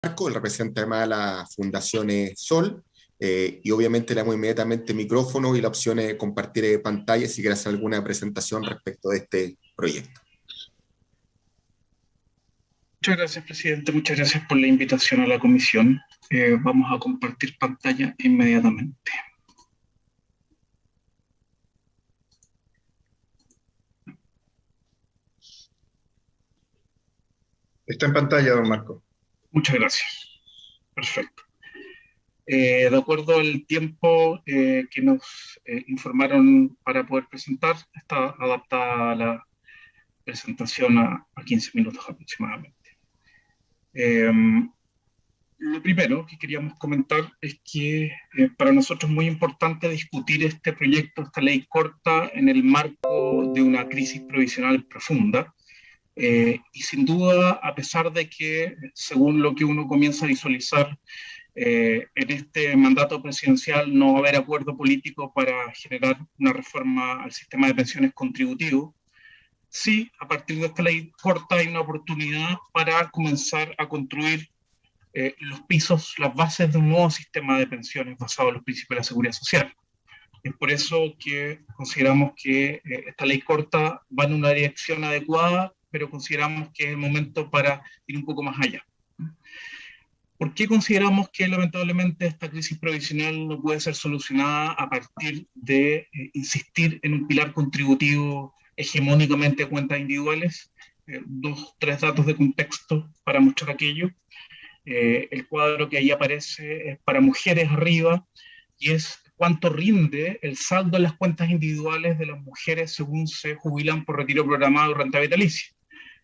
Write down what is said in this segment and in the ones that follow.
Marco, él representa además a la Fundación Sol, y obviamente le damos inmediatamente micrófono y la opción es compartir pantalla si quiere hacer alguna presentación respecto de este proyecto. Muchas gracias, presidente. Muchas gracias por la invitación a la comisión. Vamos a compartir pantalla inmediatamente. Está en pantalla, don Marco. Muchas gracias. Perfecto. De acuerdo al tiempo que nos informaron para poder presentar, está adaptada la presentación a 15 minutos aproximadamente. Lo primero que queríamos comentar es que para nosotros es muy importante discutir este proyecto, esta ley corta, en el marco de una crisis provisional profunda. Y sin duda, a pesar de que, según lo que uno comienza a visualizar, en este mandato presidencial no va a haber acuerdo político para generar una reforma al sistema de pensiones contributivo, sí, a partir de esta ley corta hay una oportunidad para comenzar a construir los pisos, las bases de un nuevo sistema de pensiones basado en los principios de la seguridad social. Es por eso que consideramos que esta ley corta va en una dirección adecuada, pero consideramos que es el momento para ir un poco más allá. ¿Por qué consideramos que lamentablemente esta crisis provisional no puede ser solucionada a partir de insistir en un pilar contributivo hegemónicamente de cuentas individuales? Tres datos de contexto para mostrar aquello. El cuadro que ahí aparece es para mujeres arriba y es cuánto rinde el saldo en las cuentas individuales de las mujeres según se jubilan por retiro programado y renta vitalicia.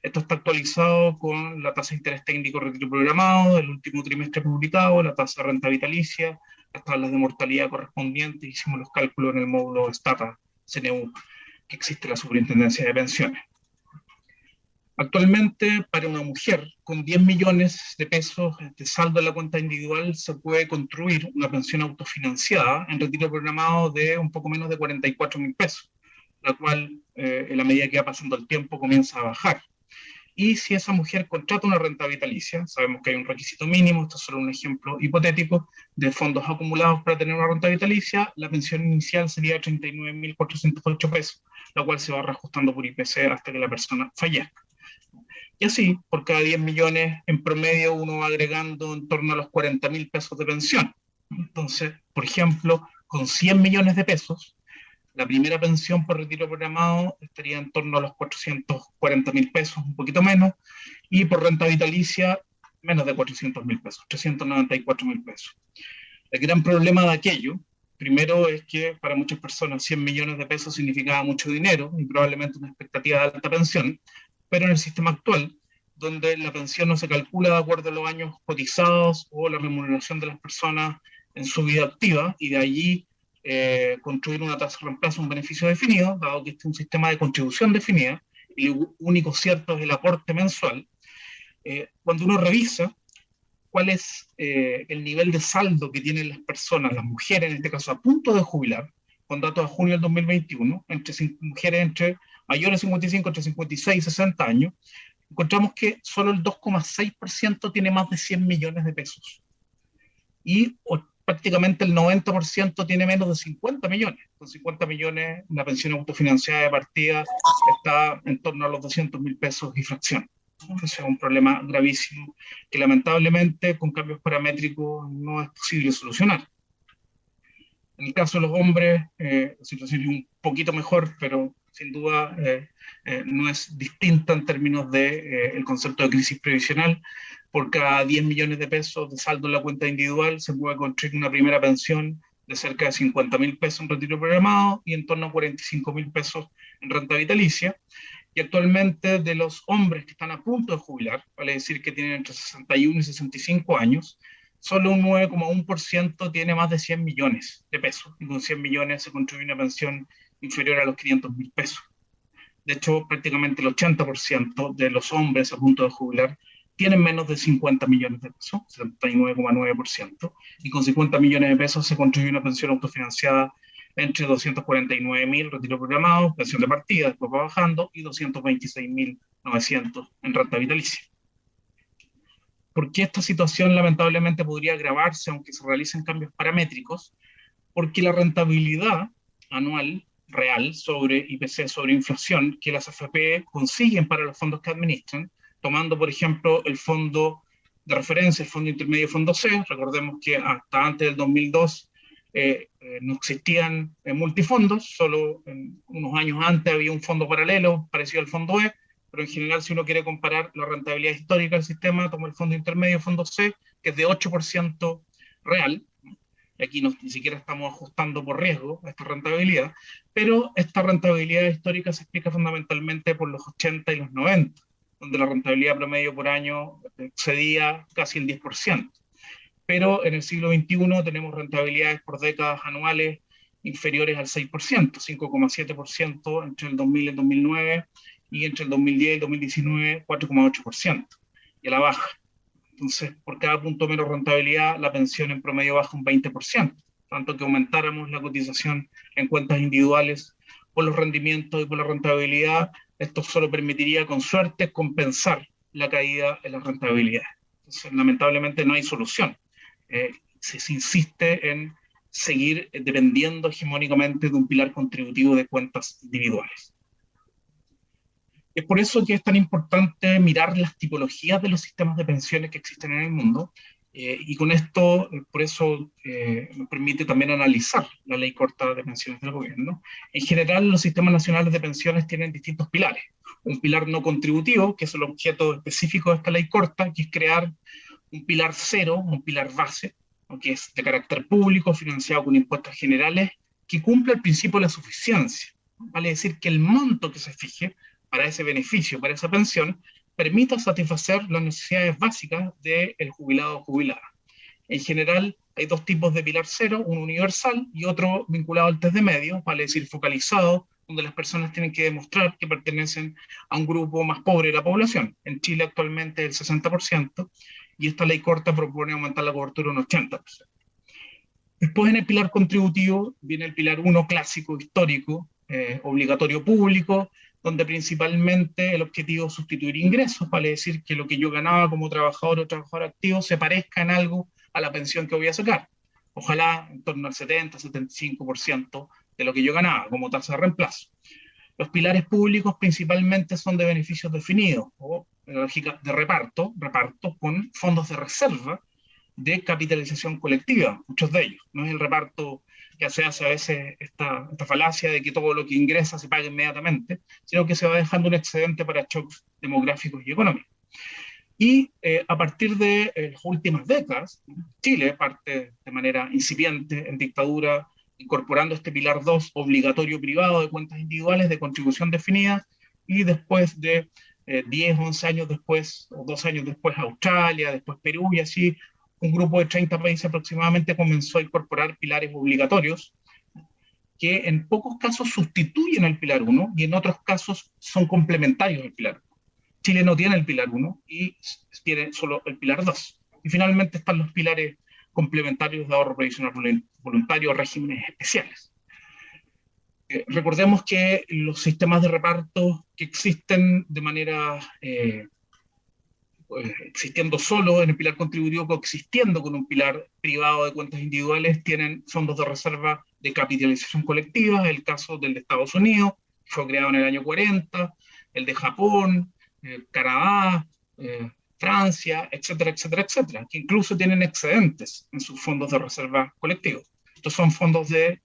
Esto está actualizado con la tasa de interés técnico retiro programado del último trimestre publicado, la tasa de renta vitalicia, las tablas de mortalidad correspondientes. Hicimos los cálculos en el módulo Stata CNU que existe la Superintendencia de Pensiones. Actualmente, para una mujer con 10 millones de pesos de saldo en la cuenta individual se puede construir una pensión autofinanciada en retiro programado de un poco menos de 44.000 pesos, la cual en la medida que va pasando el tiempo comienza a bajar. Y si esa mujer contrata una renta vitalicia, sabemos que hay un requisito mínimo, esto es solo un ejemplo hipotético, de fondos acumulados para tener una renta vitalicia, la pensión inicial sería 39.408 pesos, la cual se va reajustando por IPC hasta que la persona fallezca. Y así, por cada 10 millones, en promedio, uno va agregando en torno a los 40.000 pesos de pensión. Entonces, por ejemplo, con 100 millones de pesos, la primera pensión por retiro programado estaría en torno a los 440.000 pesos, un poquito menos, y por renta vitalicia, menos de 400.000 pesos, 394.000 pesos. El gran problema de aquello, primero, es que para muchas personas 100 millones de pesos significaba mucho dinero y probablemente una expectativa de alta pensión, pero en el sistema actual, donde la pensión no se calcula de acuerdo a los años cotizados o la remuneración de las personas en su vida activa, y de allí construir una tasa de reemplazo, un beneficio definido, dado que este es un sistema de contribución definida, y lo único cierto es el aporte mensual. Cuando uno revisa cuál es el nivel de saldo que tienen las personas, las mujeres en este caso, a punto de jubilar, con datos de junio del 2021, mujeres entre mayores de 55, entre 56 y 60 años, encontramos que solo el 2,6% tiene más de 100 millones de pesos. Y prácticamente el 90% tiene menos de 50 millones. Con 50 millones, la pensión autofinanciada de partida está en torno a los 200.000 pesos y fracción. Ese es un problema gravísimo que lamentablemente con cambios paramétricos no es posible solucionar. En el caso de los hombres, la situación es un poquito mejor, pero sin duda no es distinta en términos del concepto de crisis previsional. Por cada 10 millones de pesos de saldo en la cuenta individual se puede construir una primera pensión de cerca de 50.000 pesos en retiro programado y en torno a 45.000 pesos en renta vitalicia. Y actualmente de los hombres que están a punto de jubilar, vale decir que tienen entre 61 y 65 años, solo un 9,1% tiene más de 100 millones de pesos. Y con 100 millones se construye una pensión inferior a los 500.000 pesos. De hecho, prácticamente el 80% de los hombres a punto de jubilar tienen menos de 50 millones de pesos, 79,9%, y con 50 millones de pesos se construye una pensión autofinanciada entre 249.000 retiro programado, pensión de partida, después va bajando, y 226.900 en renta vitalicia. ¿Por qué esta situación lamentablemente podría agravarse aunque se realicen cambios paramétricos? Porque la rentabilidad anual real sobre IPC, sobre inflación, que las AFP consiguen para los fondos que administran, tomando, por ejemplo, el fondo de referencia, el fondo intermedio fondo C, recordemos que hasta antes del 2002 no existían multifondos, solo unos años antes había un fondo paralelo parecido al fondo E, pero en general si uno quiere comparar la rentabilidad histórica del sistema, toma el fondo intermedio fondo C, que es de 8% real, y aquí ni siquiera estamos ajustando por riesgo a esta rentabilidad, pero esta rentabilidad histórica se explica fundamentalmente por los 80 y los 90, donde la rentabilidad promedio por año excedía casi el 10%. Pero en el siglo XXI tenemos rentabilidades por décadas anuales inferiores al 6%, 5,7% entre el 2000 y el 2009, y entre el 2010 y el 2019, 4,8%, y a la baja. Entonces, por cada punto menos rentabilidad, la pensión en promedio baja un 20%, tanto que aumentáramos la cotización en cuentas individuales por los rendimientos y por la rentabilidad, esto solo permitiría con suerte compensar la caída en la rentabilidad. Entonces, lamentablemente no hay solución. Se insiste en seguir dependiendo hegemónicamente de un pilar contributivo de cuentas individuales. Es por eso que es tan importante mirar las tipologías de los sistemas de pensiones que existen en el mundo, y con esto, por eso nos permite también analizar la ley corta de pensiones del gobierno. En general, los sistemas nacionales de pensiones tienen distintos pilares. Un pilar no contributivo, que es el objeto específico de esta ley corta, que es crear un pilar cero, un pilar base, que es de carácter público, financiado con impuestos generales, que cumple el principio de la suficiencia. Vale decir que el monto que se fije para ese beneficio, para esa pensión, permita satisfacer las necesidades básicas del jubilado o jubilada. En general, hay dos tipos de pilar cero, uno universal y otro vinculado al test de medio, vale decir focalizado, donde las personas tienen que demostrar que pertenecen a un grupo más pobre de la población. En Chile actualmente el 60%, y esta ley corta propone aumentar la cobertura un 80%. Después en el pilar contributivo viene el pilar 1 clásico, histórico, obligatorio público, donde principalmente el objetivo es sustituir ingresos, vale decir que lo que yo ganaba como trabajador o trabajador activo se parezca en algo a la pensión que voy a sacar. Ojalá en torno al 70-75% de lo que yo ganaba como tasa de reemplazo. Los pilares públicos principalmente son de beneficios definidos o lógica de reparto con fondos de reserva de capitalización colectiva, muchos de ellos. No es el reparto que se hace a veces esta falacia de que todo lo que ingresa se paga inmediatamente, sino que se va dejando un excedente para shocks demográficos y económicos. Y a partir de las últimas décadas, Chile parte de manera incipiente en dictadura, incorporando este pilar 2 obligatorio privado de cuentas individuales de contribución definida, y después de 10, 11 años después, o 2 años después Australia, después Perú, y así un grupo de 30 países aproximadamente comenzó a incorporar pilares obligatorios que en pocos casos sustituyen al pilar 1 y en otros casos son complementarios al pilar 1. Chile no tiene el pilar 1 y tiene solo el pilar 2. Y finalmente están los pilares complementarios de ahorro previsional voluntario, regímenes especiales. Recordemos que los sistemas de reparto que existen de manera existiendo solo en el pilar contributivo, coexistiendo con un pilar privado de cuentas individuales, tienen fondos de reserva de capitalización colectiva, el caso del de Estados Unidos, fue creado en el año 40, el de Japón, Canadá, Francia, etcétera, etcétera, etcétera, que incluso tienen excedentes en sus fondos de reserva colectivos. Estos son fondos de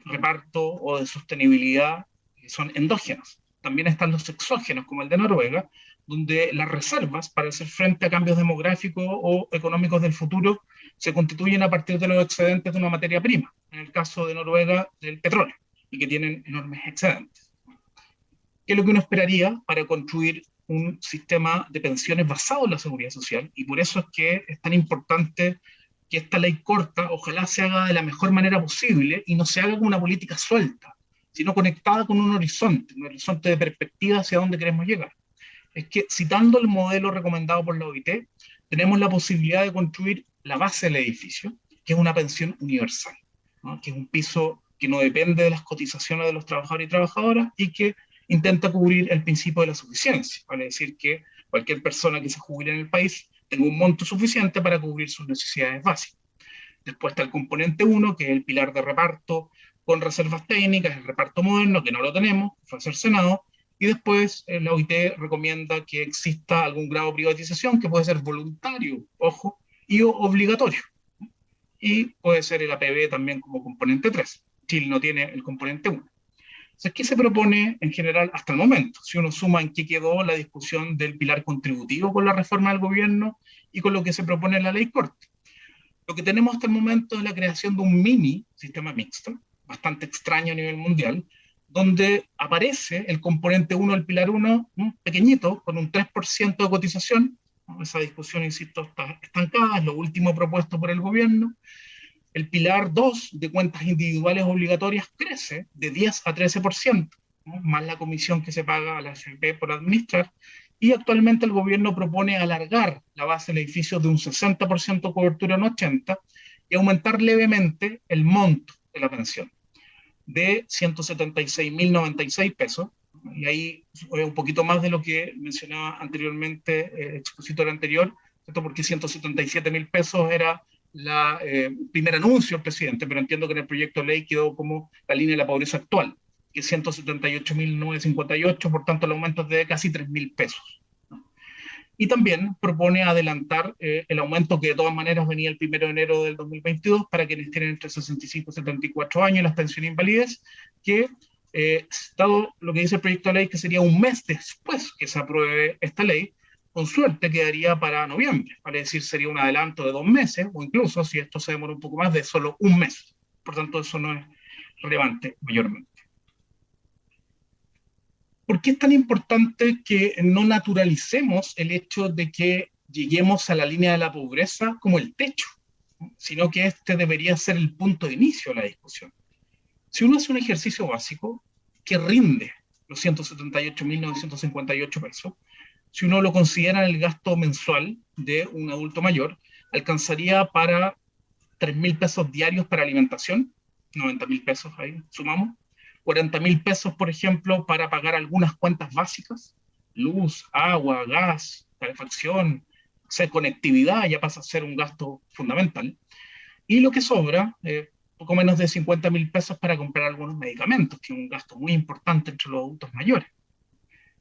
reparto o de sostenibilidad que son endógenos. También están los exógenos, como el de Noruega, donde las reservas para hacer frente a cambios demográficos o económicos del futuro se constituyen a partir de los excedentes de una materia prima, en el caso de Noruega del petróleo, y que tienen enormes excedentes. ¿Qué es lo que uno esperaría para construir un sistema de pensiones basado en la seguridad social? Y por eso es que es tan importante que esta ley corta ojalá se haga de la mejor manera posible y no se haga como una política suelta, sino conectada con un horizonte de perspectiva hacia dónde queremos llegar. Es que, citando el modelo recomendado por la OIT, tenemos la posibilidad de construir la base del edificio, que es una pensión universal, ¿no? Que es un piso que no depende de las cotizaciones de los trabajadores y trabajadoras y que intenta cubrir el principio de la suficiencia, vale decir que cualquier persona que se jubile en el país tenga un monto suficiente para cubrir sus necesidades básicas. Después está el componente 1, que es el pilar de reparto con reservas técnicas, el reparto moderno, que no lo tenemos, fue a ser Senado, y después la OIT recomienda que exista algún grado de privatización que puede ser voluntario, ojo, y obligatorio. Y puede ser el APB también como componente 3. Chile no tiene el componente 1. Entonces, ¿qué se propone en general hasta el momento? Si uno suma en qué quedó la discusión del pilar contributivo con la reforma del gobierno y con lo que se propone en la ley corta. Lo que tenemos hasta el momento es la creación de un mini sistema mixto, bastante extraño a nivel mundial, donde aparece el componente 1 del pilar 1, pequeñito, con un 3% de cotización. Esa discusión, insisto, está estancada, es lo último propuesto por el gobierno. El pilar 2 de cuentas individuales obligatorias crece de 10 a 13%, ¿no? Más la comisión que se paga a la AFP por administrar. Y actualmente el gobierno propone alargar la base del edificio de un 60% de cobertura en 80% y aumentar levemente el monto de la pensión de 176.096 pesos, y ahí un poquito más de lo que mencionaba anteriormente el expositor anterior, ¿cierto? Porque 177.000 pesos era el primer anuncio del presidente, pero entiendo que en el proyecto de ley quedó como la línea de la pobreza actual, que es 178.958, por tanto el aumento es de casi 3.000 pesos. Y también propone adelantar el aumento que de todas maneras venía el 1 de enero del 2022 para quienes tienen entre 65 y 74 años las pensiones de invalidez, que dado lo que dice el proyecto de ley, que sería un mes después que se apruebe esta ley, con suerte quedaría para noviembre, vale decir, sería un adelanto de 2 meses, o incluso, si esto se demora un poco más, de solo 1 mes. Por tanto, eso no es relevante mayormente. ¿Por qué es tan importante que no naturalicemos el hecho de que lleguemos a la línea de la pobreza como el techo, sino que este debería ser el punto de inicio de la discusión? Si uno hace un ejercicio básico que rinde los 178.958 pesos, si uno lo considera en el gasto mensual de un adulto mayor, alcanzaría para 3.000 pesos diarios para alimentación, 90.000 pesos ahí, sumamos, 40.000 pesos, por ejemplo, para pagar algunas cuentas básicas, luz, agua, gas, calefacción, conectividad, ya pasa a ser un gasto fundamental, y lo que sobra, poco menos de 50.000 pesos para comprar algunos medicamentos, que es un gasto muy importante entre los adultos mayores,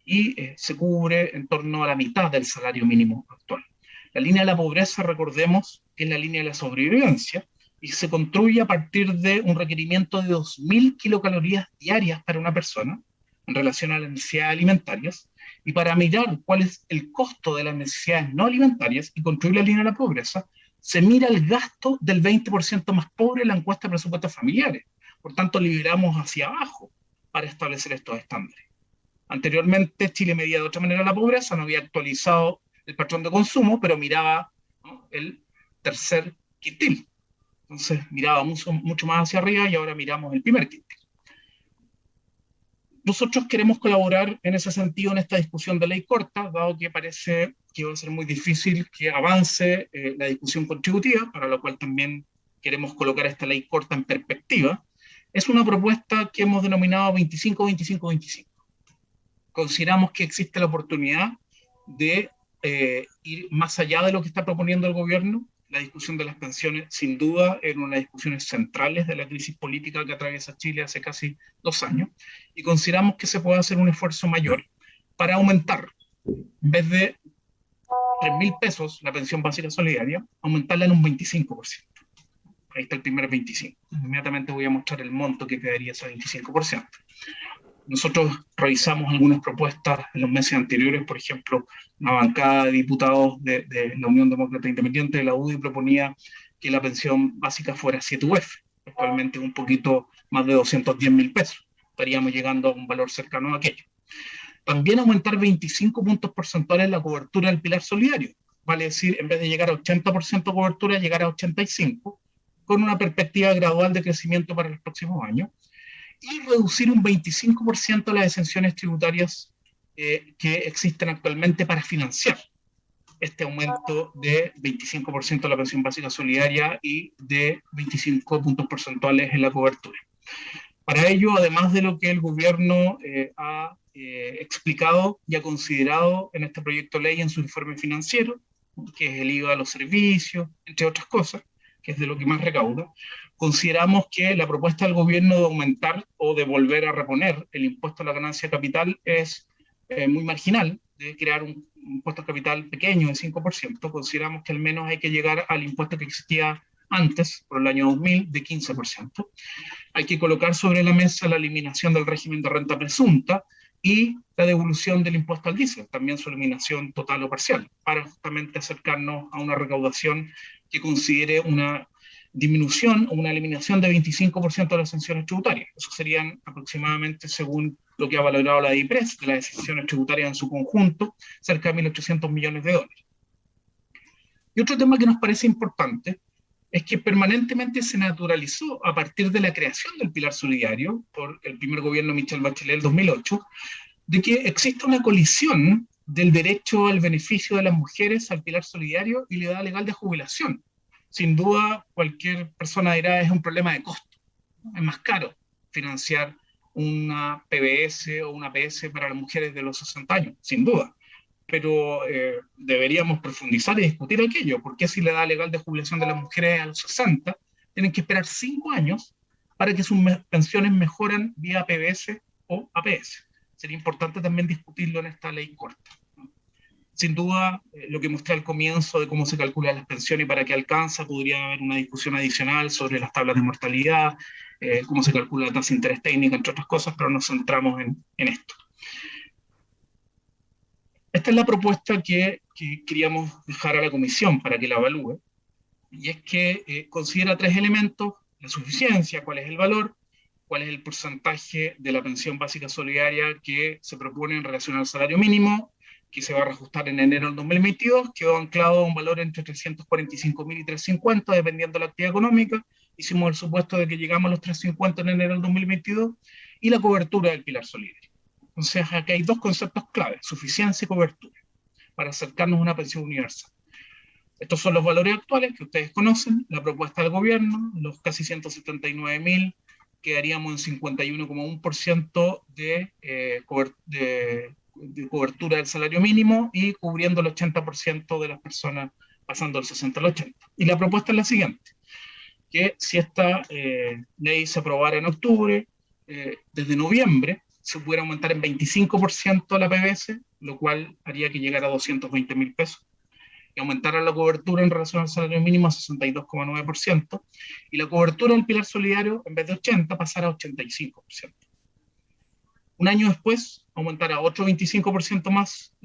y se cubre en torno a la mitad del salario mínimo actual. La línea de la pobreza, recordemos, que es la línea de la sobrevivencia, y se construye a partir de un requerimiento de 2.000 kilocalorías diarias para una persona en relación a las necesidades alimentarias, y para mirar cuál es el costo de las necesidades no alimentarias y construir la línea de la pobreza, se mira el gasto del 20% más pobre en la encuesta de presupuestos familiares. Por tanto, liberamos hacia abajo para establecer estos estándares. Anteriormente, Chile medía de otra manera la pobreza, no había actualizado el patrón de consumo, pero miraba, ¿no?, el tercer quintil. Entonces miraba mucho más hacia arriba y ahora miramos el primer quintil. Nosotros queremos colaborar en ese sentido en esta discusión de ley corta, dado que parece que va a ser muy difícil que avance la discusión contributiva, para lo cual también queremos colocar esta ley corta en perspectiva. Es una propuesta que hemos denominado 25-25-25. Consideramos que existe la oportunidad de ir más allá de lo que está proponiendo el gobierno. La discusión de las pensiones, sin duda, era una de las discusiones centrales de la crisis política que atraviesa Chile hace casi 2 años, y consideramos que se puede hacer un esfuerzo mayor para aumentar, en vez de 3.000 pesos la pensión básica solidaria, aumentarla en un 25%. Ahí está el primer 25%. Inmediatamente voy a mostrar el monto que quedaría ese 25%. Nosotros revisamos algunas propuestas en los meses anteriores, por ejemplo, una bancada de diputados de la Unión Demócrata Independiente de la UDI proponía que la pensión básica fuera 7 UF, actualmente un poquito más de 210.000 pesos. Estaríamos llegando a un valor cercano a aquello. También aumentar 25 puntos porcentuales la cobertura del pilar solidario, vale decir, en vez de llegar a 80% de cobertura, llegar a 85%, con una perspectiva gradual de crecimiento para los próximos años, y reducir un 25% las exenciones tributarias que existen actualmente para financiar este aumento de 25% de la pensión básica solidaria y de 25 puntos porcentuales en la cobertura. Para ello, además de lo que el gobierno ha explicado y ha considerado en este proyecto de ley en su informe financiero, que es el IVA a los servicios, entre otras cosas, que es de lo que más recauda, consideramos que la propuesta del gobierno de aumentar o de volver a reponer el impuesto a la ganancia de capital es muy marginal, de crear un impuesto al capital pequeño de 5%. Consideramos que al menos hay que llegar al impuesto que existía antes, por el año 2000, de 15%. Hay que colocar sobre la mesa la eliminación del régimen de renta presunta y la devolución del impuesto al diésel, también su eliminación total o parcial, para justamente acercarnos a una recaudación que considere una disminución o una eliminación de 25% de las sanciones tributarias. Eso serían aproximadamente, según lo que ha valorado la DIPRES, de las sanciones tributarias en su conjunto, cerca de 1.800 millones de dólares. Y otro tema que nos parece importante es que permanentemente se naturalizó a partir de la creación del Pilar Solidario por el primer gobierno de Michelle Bachelet del 2008, de que existe una colisión del derecho al beneficio de las mujeres al Pilar Solidario y la edad legal de jubilación. Sin duda, cualquier persona dirá es un problema de costo. Es más caro financiar una PBS o una PS para las mujeres de los 60 años, sin duda. Pero deberíamos profundizar y discutir aquello, porque si la edad legal de jubilación de las mujeres a los 60, tienen que esperar 5 años para que sus pensiones mejoran vía PBS o APS. Sería importante también discutirlo en esta ley corta. Sin duda, lo que mostré al comienzo de cómo se calculan las pensiones y para qué alcanza, podría haber una discusión adicional sobre las tablas de mortalidad, cómo se calcula la tasa de interés técnica, entre otras cosas, pero nos centramos en esto. Esta es la propuesta que queríamos dejar a la comisión para que la evalúe, y es que considera 3 elementos: la suficiencia, cuál es el valor, cuál es el porcentaje de la pensión básica solidaria que se propone en relación al salario mínimo, que se va a reajustar en enero del 2022, quedó anclado a un valor entre 345.000 y 350, dependiendo de la actividad económica. Hicimos el supuesto de que llegamos a los 350 en enero del 2022, y la cobertura del Pilar Solidario. Entonces, aquí hay 2 conceptos claves: suficiencia y cobertura, para acercarnos a una pensión universal. Estos son los valores actuales que ustedes conocen, la propuesta del gobierno, los casi 179.000, quedaríamos en 51,1% de cobertura del salario mínimo y cubriendo el 80% de las personas pasando del 60 al 80. Y la propuesta es la siguiente: que si esta ley se aprobara en octubre, desde noviembre se pudiera aumentar en 25% la PBS, lo cual haría que llegara a 220.000 pesos, y aumentara la cobertura en relación al salario mínimo a 62,9%, y la cobertura del Pilar Solidario, en vez de 80, pasara a 85%. Un año después, aumentará otro 25% más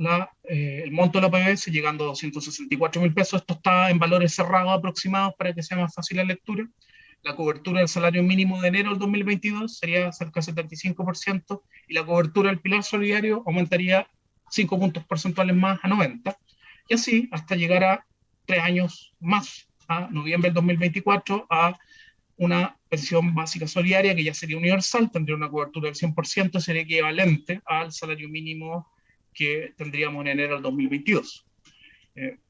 el monto de la PBS, llegando a 264.000 pesos. Esto está en valores cerrados aproximados para que sea más fácil la lectura. La cobertura del salario mínimo de enero del 2022 sería cerca del 75%, y la cobertura del Pilar Solidario aumentaría 5 puntos porcentuales más a 90%, y así hasta llegar a 3 años más, a noviembre del 2024, a una pensión básica solidaria que ya sería universal, tendría una cobertura del 100%, sería equivalente al salario mínimo que tendríamos en enero del 2022.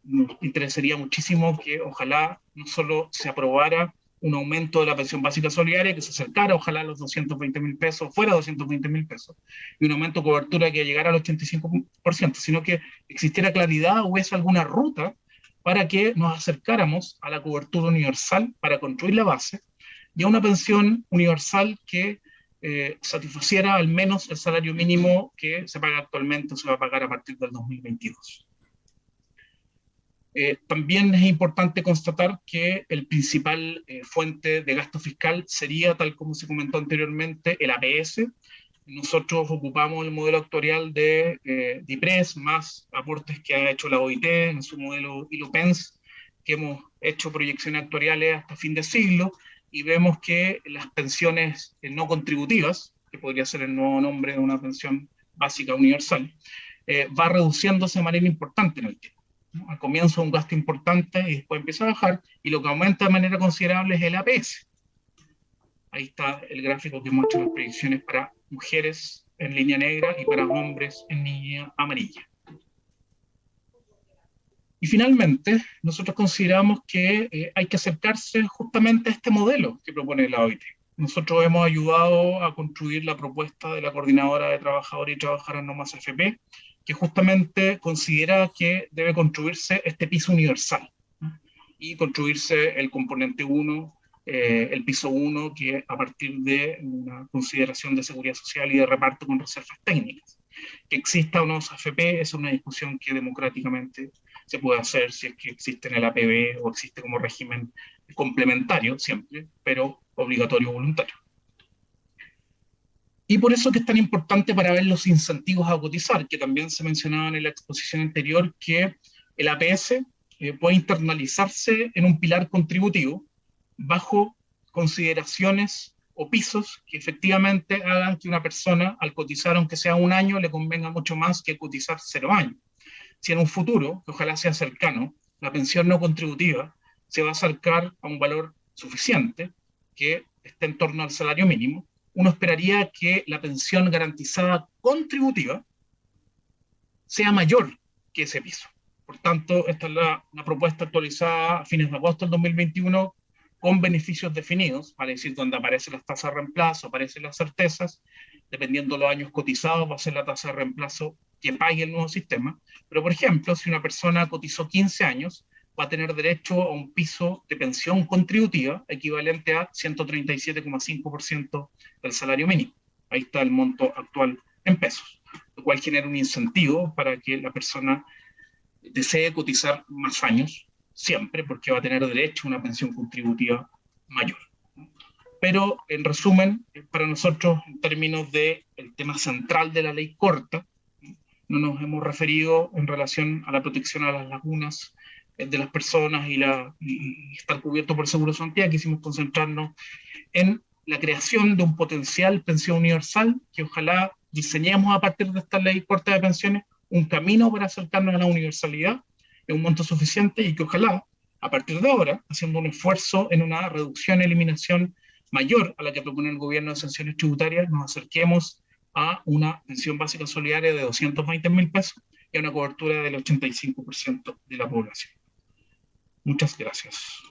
Nos interesaría muchísimo que ojalá no solo se aprobara un aumento de la pensión básica solidaria que se acercara, ojalá a los 220.000 pesos, fuera 220.000 pesos, y un aumento de cobertura que llegara al 85%, sino que existiera claridad o hubiese alguna ruta para que nos acercáramos a la cobertura universal para construir la base, y a una pensión universal que satisfaciera al menos el salario mínimo que se paga actualmente o se va a pagar a partir del 2022. También es importante constatar que el principal fuente de gasto fiscal sería, tal como se comentó anteriormente, el APS. Nosotros ocupamos el modelo actuarial de DIPRES, más aportes que ha hecho la OIT en su modelo ILUPENS, que hemos hecho proyecciones actuariales hasta fin de siglo, y vemos que las pensiones no contributivas, que podría ser el nuevo nombre de una pensión básica universal, va reduciéndose de manera importante en el tiempo. Al comienzo un gasto importante y después empieza a bajar, y lo que aumenta de manera considerable es el APS. Ahí está el gráfico que muestra las proyecciones para mujeres en línea negra y para hombres en línea amarilla. Y finalmente, nosotros consideramos que hay que acercarse justamente a este modelo que propone la OIT. Nosotros hemos ayudado a construir la propuesta de la Coordinadora de Trabajadores y Trabajadoras No Más AFP, que justamente considera que debe construirse este piso universal, ¿no? Y construirse el componente 1, el piso 1, que a partir de una consideración de seguridad social y de reparto con reservas técnicas. Que exista o no AFP es una discusión que democráticamente se puede hacer si es que existe en el APB o existe como régimen complementario siempre, pero obligatorio o voluntario. Y por eso que es tan importante para ver los incentivos a cotizar, que también se mencionaba en la exposición anterior, que el APS puede internalizarse en un pilar contributivo bajo consideraciones o pisos que efectivamente hagan que una persona, al cotizar aunque sea un año, le convenga mucho más que cotizar 0 años. Si en un futuro, que ojalá sea cercano, la pensión no contributiva se va a acercar a un valor suficiente, que esté en torno al salario mínimo, uno esperaría que la pensión garantizada contributiva sea mayor que ese piso. Por tanto, esta es una propuesta actualizada a fines de agosto del 2021 con beneficios definidos, vale decir, donde aparecen las tasas de reemplazo, aparecen las certezas, dependiendo de los años cotizados, va a ser la tasa de reemplazo que pague el nuevo sistema. Pero, por ejemplo, si una persona cotizó 15 años, va a tener derecho a un piso de pensión contributiva equivalente a 137,5% del salario mínimo. Ahí está el monto actual en pesos, lo cual genera un incentivo para que la persona desee cotizar más años, siempre, porque va a tener derecho a una pensión contributiva mayor. Pero, en resumen, para nosotros, en términos del tema central de la ley corta, no nos hemos referido en relación a la protección a las lagunas de las personas y estar cubierto por el Seguro Sociedad. Quisimos concentrarnos en la creación de un potencial pensión universal que ojalá diseñemos a partir de esta ley corta de pensiones un camino para acercarnos a la universalidad en un monto suficiente y que ojalá, a partir de ahora, haciendo un esfuerzo en una reducción y eliminación mayor a la que propone el gobierno de sanciones tributarias, nos acerquemos a una pensión básica solidaria de 220.000 pesos y a una cobertura del 85% de la población. Muchas gracias.